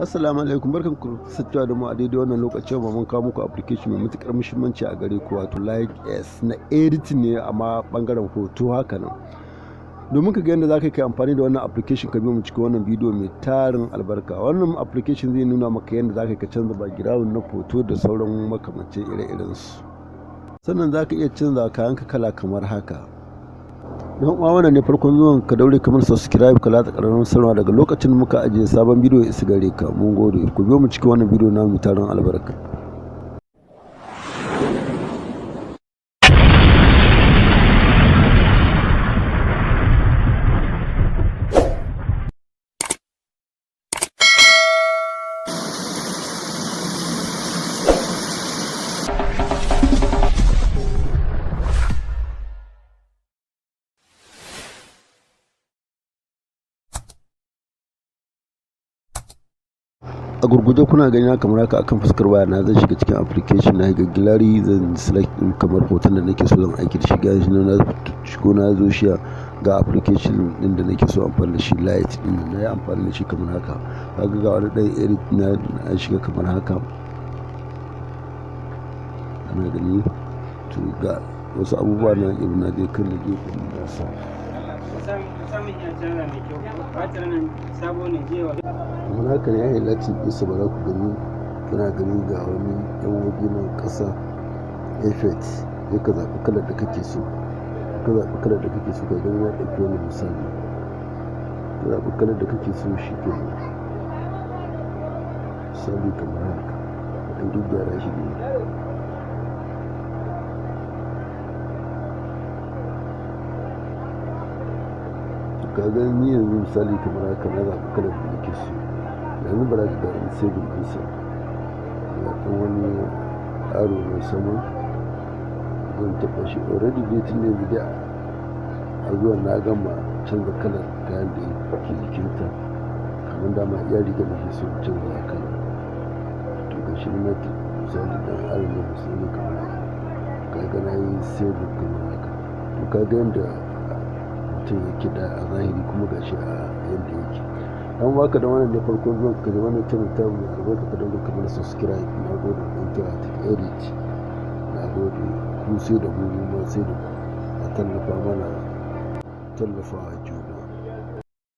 Assalamu alaikum, barkan ku kasancewa da mu a daidai wannan lokacin. Mun kawo muku application mai matukar muhimmanci a gare ku, wato LikeS na editing ne amma bangaren hoto haka nan. Domin ka ga yadda za ka yi amfani da wannan application, ka biyo mu cikin wannan bidiyo mai tarin albarka. Wannan application zai nuna maka yadda za ka canza background na hoto da sauran makamancin ire-irensu. Sannan za ka iya canza kayanka kala kamar haka. Don uwa, wannan ne farkon zuwan ka, daure kamar subscribe, ka latsa ƙararrawar sanarwa daga lokacin da muka ajiye sabon bidiyo ya isa gare ka. Mun gode, ku biyo mu cikin wannan bidiyo na mai tarin albarka. A gurguje kuna gani kamar haka akan fuskar waya na, zan shiga cikin application na ga gallery, zan select din kamar hoton da nake so zan aiki da shi. Ga shi na shigo, na zo shi ga application din da nake so amfani da shi, light din na yi amfani da shi kamar haka. Kaga ga wani dan edit na shiga kamar haka, ana gani to ga wasu abubuwa na irin na dai kan da gefen nasa. Kamar haka ne ya yi latin isa, ba za ku gani, kuna gani ga wani yan waje nan ƙasa effect, sai ka zaɓi kalar da kake so. Ka zaɓi kalar da kake so, ka gani ya ɗauki wani misali, ka zaɓi kalar da kake so shi ke misali kamar haka, ka ɗan gyara shi ne. Ka gani ni yanzu misali kamar haka na zaɓi kalar da nake so. Yanzu ba za ka ga saving ɗinsa, ya ɗan wani aro mai sama, zan taɓa shi already dai tun yanzu dai a zuwa na gama canza kalar kayan da ke jikinta. Kamar dama iya riga da ke so canza kala, to ga shi na misali ɗan aro mai musamman kamar haka. Ka ga na yi saving kamar haka, to ka ga yadda mutum yake da a zahiri, kuma ga shi a yadda yake. An baka da wannan ne farkon zuwan ka da wannan channel ta mu albarka, ka dinga kamar subscribe. Na gode, ɗan kyau ta edit. Na gode, ku sai da mu ma sai da ku a tallafa mana, tallafa